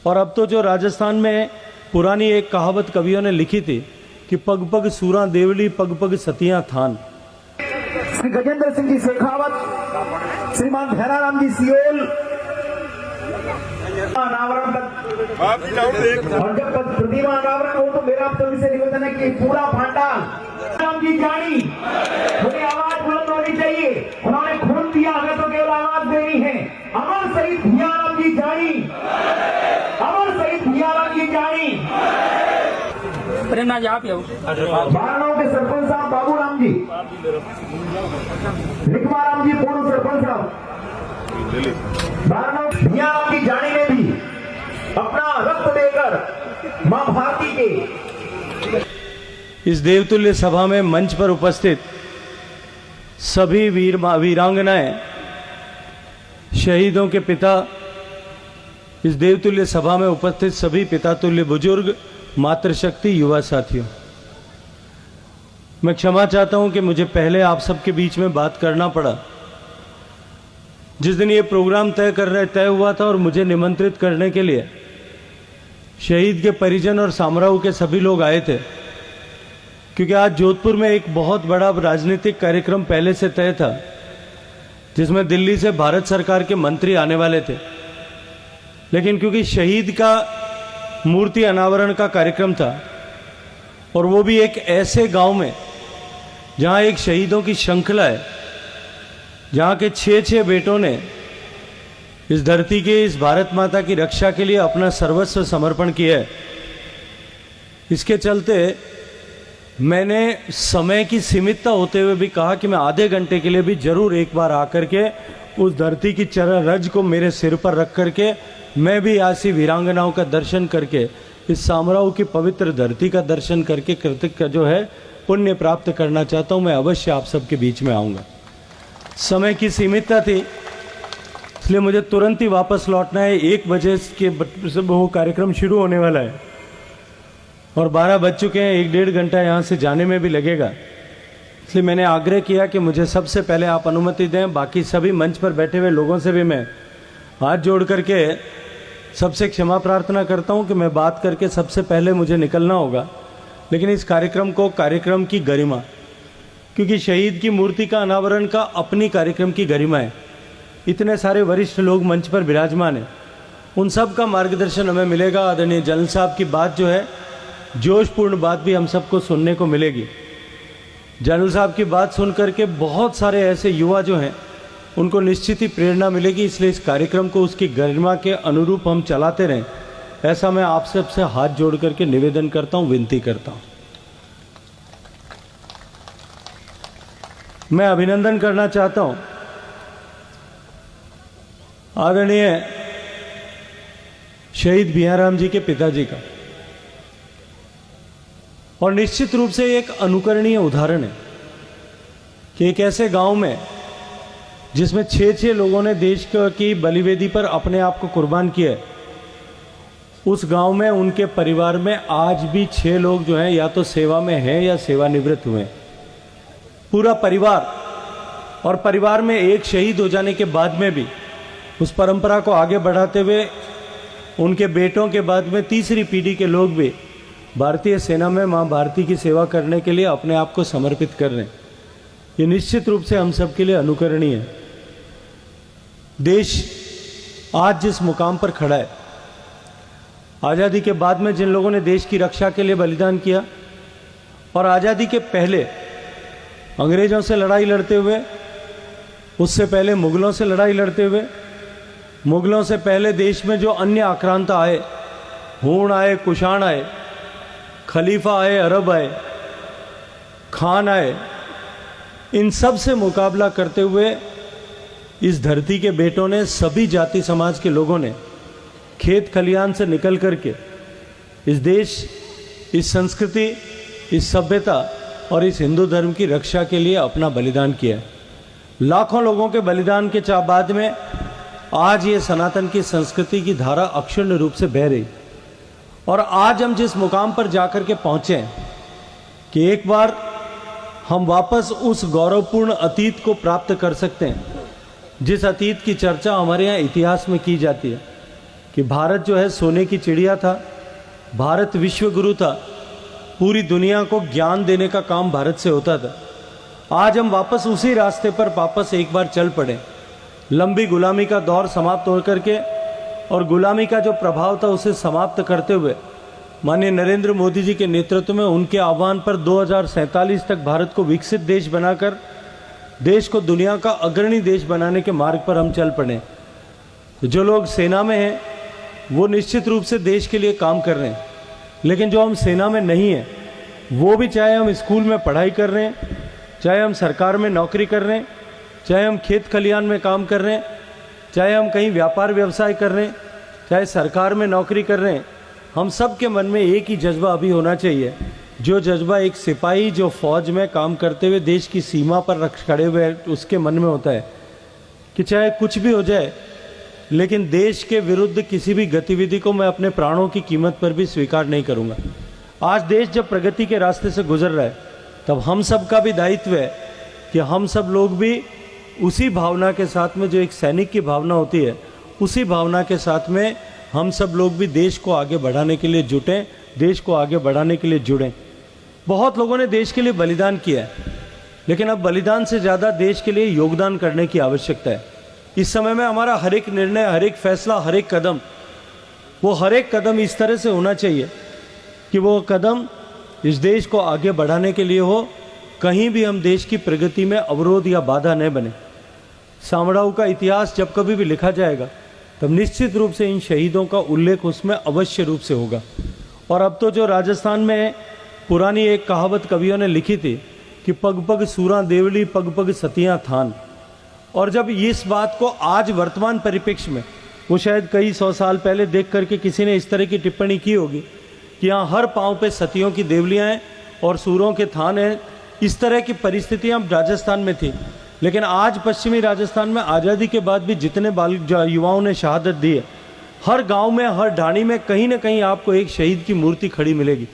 और अब तो जो राजस्थान में पुरानी एक कहावत कवियों ने लिखी थी कि पग पग सूरा देवली पग पग सतियां थान। श्री गजेंद्र सिंह जी शेखावत, श्रीमान भैराराम जी सियोल, अनावरण और जब प्रतिमा अनावरण हो तो मेरा आप सभी से निवेदन है कि पूरा भांडार राम जी जानी, थोड़ी आवाज बुलंद होनी चाहिए। उन्होंने खून दिया, अगर तो केवल आवाज देनी है। अमर शहीद भैयाराम जी जानी, अमर शहीद भैयाराम जी जानी। प्रेरणा जी आप बारनों के सरपंच साहब बाबूराम जी, लिखवाराम जी पूर्व सरपंच साहब, बारनों भैयाराम जी जानी ने भी अपना रक्त देकर मां भारती के इस देवतुल्य सभा में मंच पर उपस्थित सभी वीरांगनाएं, शहीदों के पिता, इस देवतुल्य सभा में उपस्थित सभी पिता तुल्य बुजुर्ग, मातृशक्ति, युवा साथियों, मैं क्षमा चाहता हूं कि मुझे पहले आप सबके बीच में बात करना पड़ा। जिस दिन ये प्रोग्राम तय हुआ था और मुझे निमंत्रित करने के लिए शहीद के परिजन और सामराव के सभी लोग आए थे, क्योंकि आज जोधपुर में एक बहुत बड़ा राजनीतिक कार्यक्रम पहले से तय था जिसमें दिल्ली से भारत सरकार के मंत्री आने वाले थे। लेकिन क्योंकि शहीद का मूर्ति अनावरण का कार्यक्रम था और वो भी एक ऐसे गांव में जहां एक शहीदों की श्रृंखला है, जहां के 6 बेटों ने इस धरती के, इस भारत माता की रक्षा के लिए अपना सर्वस्व समर्पण किया है, इसके चलते मैंने समय की सीमितता होते हुए भी कहा कि मैं आधे घंटे के लिए भी जरूर एक बार आकर के उस धरती की चरण रज को मेरे सिर पर रख करके मैं भी ऐसी वीरांगनाओं का दर्शन करके, इस सामराव की पवित्र धरती का दर्शन करके कृतज्ञ का जो है पुण्य प्राप्त करना चाहता हूं। मैं अवश्य आप सबके बीच में आऊंगा। समय की सीमितता थी, इसलिए मुझे तुरंत ही वापस लौटना है। 1 बजे के वो कार्यक्रम शुरू होने वाला है और 12 बज चुके हैं। 1-1.5 घंटा यहाँ से जाने में भी लगेगा, इसलिए मैंने आग्रह किया कि मुझे सबसे पहले आप अनुमति दें। बाकी सभी मंच पर बैठे हुए लोगों से भी मैं हाथ जोड़ करके सबसे क्षमा प्रार्थना करता हूं कि मैं बात करके सबसे पहले मुझे निकलना होगा। लेकिन इस कार्यक्रम की गरिमा, क्योंकि शहीद की मूर्ति का अनावरण का अपनी कार्यक्रम की गरिमा है। इतने सारे वरिष्ठ लोग मंच पर विराजमान हैं, उन सब का मार्गदर्शन हमें मिलेगा। आदरणीय जनरल साहब की बात जो है, जोशपूर्ण बात भी हम सबको सुनने को मिलेगी। जनरल साहब की बात सुन करके बहुत सारे ऐसे युवा जो हैं उनको निश्चित ही प्रेरणा मिलेगी। इसलिए इस कार्यक्रम को उसकी गरिमा के अनुरूप हम चलाते रहें, ऐसा मैं आप सबसे हाथ जोड़ करके निवेदन करता हूं, विनती करता हूं। मैं अभिनंदन करना चाहता हूं आदरणीय शहीद भैयाराम जी के पिताजी का, और निश्चित रूप से एक अनुकरणीय उदाहरण है कि एक ऐसे गांव में जिसमें 6 लोगों ने देश की बलिवेदी पर अपने आप को कुर्बान किया है, उस गांव में उनके परिवार में आज भी 6 लोग जो हैं या तो सेवा में हैं या सेवानिवृत्त हुए हैं। पूरा परिवार, और परिवार में एक शहीद हो जाने के बाद में भी उस परंपरा को आगे बढ़ाते हुए उनके बेटों के बाद में तीसरी पीढ़ी के लोग भी भारतीय सेना में मां भारती की सेवा करने के लिए अपने आप को समर्पित कर रहे हैं। ये निश्चित रूप से हम सबके लिए अनुकरणीय है। देश आज जिस मुकाम पर खड़ा है, आज़ादी के बाद में जिन लोगों ने देश की रक्षा के लिए बलिदान किया, और आज़ादी के पहले अंग्रेजों से लड़ाई लड़ते हुए, उससे पहले मुगलों से लड़ाई लड़ते हुए, मुगलों से पहले देश में जो अन्य आक्रांता आए, हूण आए, कुषाण आए, खलीफा आए, अरब आए, खान आए, इन सब से मुकाबला करते हुए इस धरती के बेटों ने, सभी जाति समाज के लोगों ने खेत खलियान से निकल करके इस देश, इस संस्कृति, इस सभ्यता और इस हिंदू धर्म की रक्षा के लिए अपना बलिदान किया। लाखों लोगों के बलिदान के बाद में आज ये सनातन की संस्कृति की धारा अक्षुण्ण रूप से बह रही, और आज हम जिस मुकाम पर जाकर के पहुंचे हैं कि एक बार हम वापस उस गौरवपूर्ण अतीत को प्राप्त कर सकते हैं जिस अतीत की चर्चा हमारे यहाँ इतिहास में की जाती है कि भारत जो है सोने की चिड़िया था, भारत विश्व गुरु था, पूरी दुनिया को ज्ञान देने का काम भारत से होता था। आज हम वापस उसी रास्ते पर वापस एक बार चल पड़े। लंबी गुलामी का दौर समाप्त हो करके और गुलामी का जो प्रभाव था उसे समाप्त करते हुए माननीय नरेंद्र मोदी जी के नेतृत्व में उनके आह्वान पर 2047 तक भारत को विकसित देश बनाकर देश को दुनिया का अग्रणी देश बनाने के मार्ग पर हम चल पड़े। जो लोग सेना में हैं वो निश्चित रूप से देश के लिए काम कर रहे हैं, लेकिन जो हम सेना में नहीं हैं वो भी, चाहे हम स्कूल में पढ़ाई कर रहे हैं, चाहे हम सरकार में नौकरी कर रहे हैं, चाहे हम खेत खलिहान में काम कर रहे हैं, चाहे हम कहीं व्यापार व्यवसाय कर रहे हैं, चाहे सरकार में नौकरी कर रहे हैं, हम सब के मन में एक ही जज्बा अभी होना चाहिए, जो जज्बा एक सिपाही जो फौज में काम करते हुए देश की सीमा पर खड़े हुए उसके मन में होता है कि चाहे कुछ भी हो जाए लेकिन देश के विरुद्ध किसी भी गतिविधि को मैं अपने प्राणों की कीमत पर भी स्वीकार नहीं करूंगा। आज देश जब प्रगति के रास्ते से गुजर रहा है तब हम सब का भी दायित्व है कि हम सब लोग भी उसी भावना के साथ में, जो एक सैनिक की भावना होती है, उसी भावना के साथ में हम सब लोग भी देश को आगे बढ़ाने के लिए जुटें, देश को आगे बढ़ाने के लिए जुड़ें। बहुत लोगों ने देश के लिए बलिदान किया है, लेकिन अब बलिदान से ज़्यादा देश के लिए योगदान करने की आवश्यकता है। इस समय में हमारा हर एक निर्णय, हर एक फैसला, हर एक कदम, वो हर एक कदम इस तरह से होना चाहिए कि वो कदम इस देश को आगे बढ़ाने के लिए हो, कहीं भी हम देश की प्रगति में अवरोध या बाधा न बने। सामड़ाऊ का इतिहास जब कभी भी लिखा जाएगा तब निश्चित रूप से इन शहीदों का उल्लेख उसमें अवश्य रूप से होगा। और अब तो जो राजस्थान में पुरानी एक कहावत कवियों ने लिखी थी कि पग पग सूरा देवली, पग पग सतियाँ थान, और जब इस बात को आज वर्तमान परिप्रेक्ष्य में, वो शायद कई 100 साल पहले देख करके किसी ने इस तरह की टिप्पणी की होगी कि यहाँ हर पाँव पे सतियों की देवलियाँ हैं और सूरों के थान हैं, इस तरह की परिस्थितियाँ राजस्थान में थी। लेकिन आज पश्चिमी राजस्थान में आज़ादी के बाद भी जितने युवाओं ने शहादत दी है, हर गांव में, हर ढाणी में कहीं ना कहीं आपको एक शहीद की मूर्ति खड़ी मिलेगी,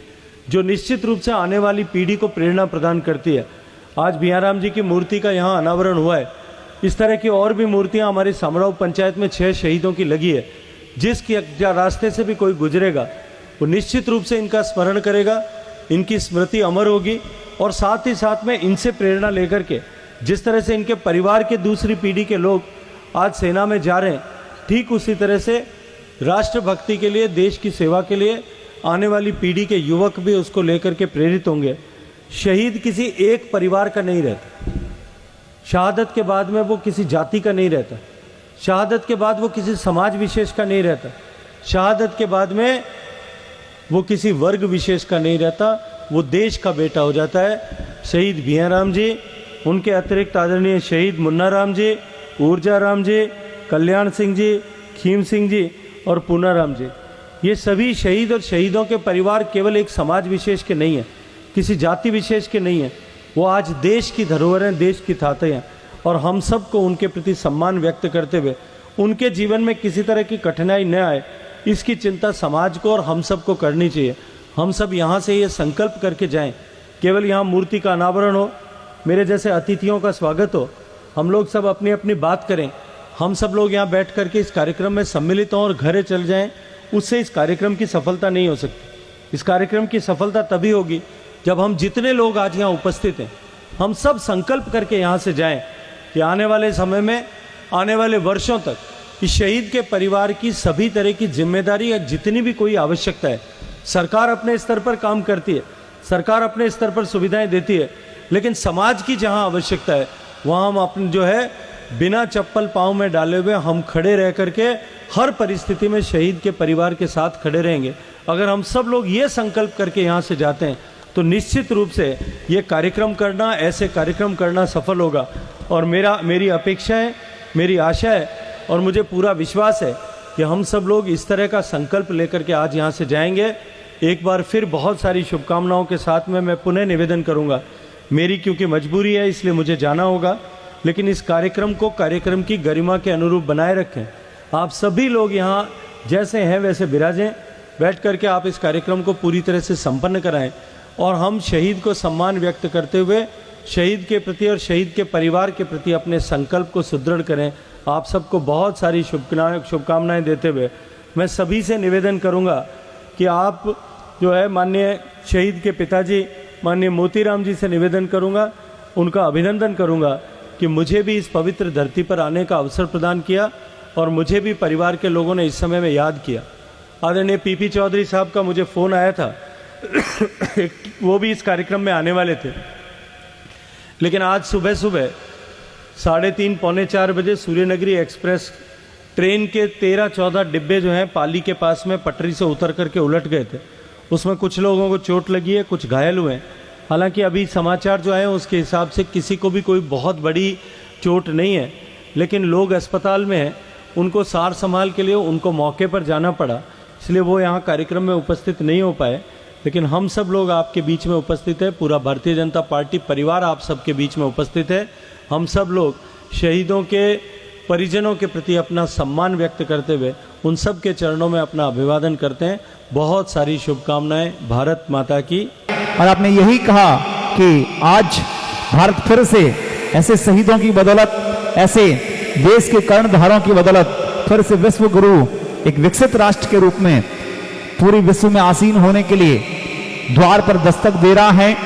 जो निश्चित रूप से आने वाली पीढ़ी को प्रेरणा प्रदान करती है। आज भियाराम जी की मूर्ति का यहाँ अनावरण हुआ है। इस तरह की और भी मूर्तियाँ हमारी सामड़ाऊ पंचायत में 6 शहीदों की लगी है। जिसकी रास्ते से भी कोई गुजरेगा वो निश्चित रूप से इनका स्मरण करेगा, इनकी स्मृति अमर होगी, और साथ ही साथ में इनसे प्रेरणा लेकर के जिस तरह से इनके परिवार के दूसरी पीढ़ी के लोग आज सेना में जा रहे हैं, ठीक उसी तरह से राष्ट्रभक्ति के लिए, देश की सेवा के लिए आने वाली पीढ़ी के युवक भी उसको लेकर के प्रेरित होंगे। शहीद किसी एक परिवार का नहीं रहता, शहादत के बाद में वो किसी जाति का नहीं रहता, शहादत के बाद वो किसी समाज विशेष का नहीं रहता, शहादत के बाद में वो किसी वर्ग विशेष का नहीं रहता, वो देश का बेटा हो जाता है। शहीद भियाराम जी, उनके अतिरिक्त आदरणीय शहीद मुन्ना राम जी, ऊर्जा राम जी, कल्याण सिंह जी, खीम सिंह जी और पूनाराम जी, ये सभी शहीद और शहीदों के परिवार केवल एक समाज विशेष के नहीं हैं, किसी जाति विशेष के नहीं हैं, वो आज देश की धरोहर हैं, देश की थाते हैं। और हम सबको उनके प्रति सम्मान व्यक्त करते हुए उनके जीवन में किसी तरह की कठिनाई न आए, इसकी चिंता समाज को और हम सबको करनी चाहिए। हम सब यहाँ से ये संकल्प करके जाएं, केवल यहाँ मूर्ति का अनावरण हो, मेरे जैसे अतिथियों का स्वागत हो, हम लोग सब अपनी अपनी बात करें, हम सब लोग यहाँ बैठ करके इस कार्यक्रम में सम्मिलित हों और घरे चल जाएं, उससे इस कार्यक्रम की सफलता नहीं हो सकती। इस कार्यक्रम की सफलता तभी होगी जब हम जितने लोग आज यहाँ उपस्थित हैं, हम सब संकल्प करके यहाँ से जाएं कि आने वाले समय में, आने वाले वर्षों तक इस शहीद के परिवार की सभी तरह की जिम्मेदारी या जितनी भी कोई आवश्यकता है, सरकार अपने स्तर पर काम करती है, सरकार अपने स्तर पर सुविधाएं देती है, लेकिन समाज की जहां आवश्यकता है वहां हम अपने जो है बिना चप्पल पाँव में डाले हुए हम खड़े रह करके हर परिस्थिति में शहीद के परिवार के साथ खड़े रहेंगे। अगर हम सब लोग ये संकल्प करके यहाँ से जाते हैं तो निश्चित रूप से ये कार्यक्रम करना, ऐसे कार्यक्रम करना सफल होगा। और मेरी अपेक्षा है, मेरी आशा है और मुझे पूरा विश्वास है कि हम सब लोग इस तरह का संकल्प लेकर के आज यहाँ से जाएंगे। एक बार फिर बहुत सारी शुभकामनाओं के साथ में मैं पुनः निवेदन करूँगा, मेरी क्योंकि मजबूरी है इसलिए मुझे जाना होगा, लेकिन इस कार्यक्रम को कार्यक्रम की गरिमा के अनुरूप बनाए रखें। आप सभी लोग यहाँ जैसे हैं वैसे विराजें, बैठ करके आप इस कार्यक्रम को पूरी तरह से संपन्न कराएं और हम शहीद को सम्मान व्यक्त करते हुए शहीद के प्रति और शहीद के परिवार के प्रति अपने संकल्प को सुदृढ़ करें। आप सबको बहुत सारी शुभकामनाएं देते हुए मैं सभी से निवेदन करूंगा कि आप जो है माननीय शहीद के पिताजी माननीय मोतीराम जी से निवेदन करूंगा, उनका अभिनंदन करूंगा कि मुझे भी इस पवित्र धरती पर आने का अवसर प्रदान किया और मुझे भी परिवार के लोगों ने इस समय में याद किया। आदरणीय पीपी चौधरी साहब का मुझे फ़ोन आया था वो भी इस कार्यक्रम में आने वाले थे, लेकिन आज सुबह सुबह 3:30 पौने 4 बजे सूर्यनगरी एक्सप्रेस ट्रेन के 13-14 डिब्बे जो हैं पाली के पास में पटरी से उतर करके उलट गए थे। उसमें कुछ लोगों को चोट लगी है, कुछ घायल हुए हैं। हालांकि अभी समाचार जो आए उसके हिसाब से किसी को भी कोई बहुत बड़ी चोट नहीं है, लेकिन लोग अस्पताल में हैं, उनको सार संभाल के लिए उनको मौके पर जाना पड़ा, इसलिए वो यहाँ कार्यक्रम में उपस्थित नहीं हो पाए। लेकिन हम सब लोग आपके बीच में उपस्थित है, पूरा भारतीय जनता पार्टी परिवार आप सबके बीच में उपस्थित है। हम सब लोग शहीदों के परिजनों के प्रति अपना सम्मान व्यक्त करते हुए उन सब के चरणों में अपना अभिवादन करते हैं। बहुत सारी शुभकामनाएं। भारत माता की। और आपने यही कहा कि आज भारत फिर से ऐसे शहीदों की बदौलत, ऐसे देश के कर्णधारों की बदौलत फिर से विश्व गुरु, एक विकसित राष्ट्र के रूप में पूरी विश्व में आसीन होने के लिए द्वार पर दस्तक दे रहा है।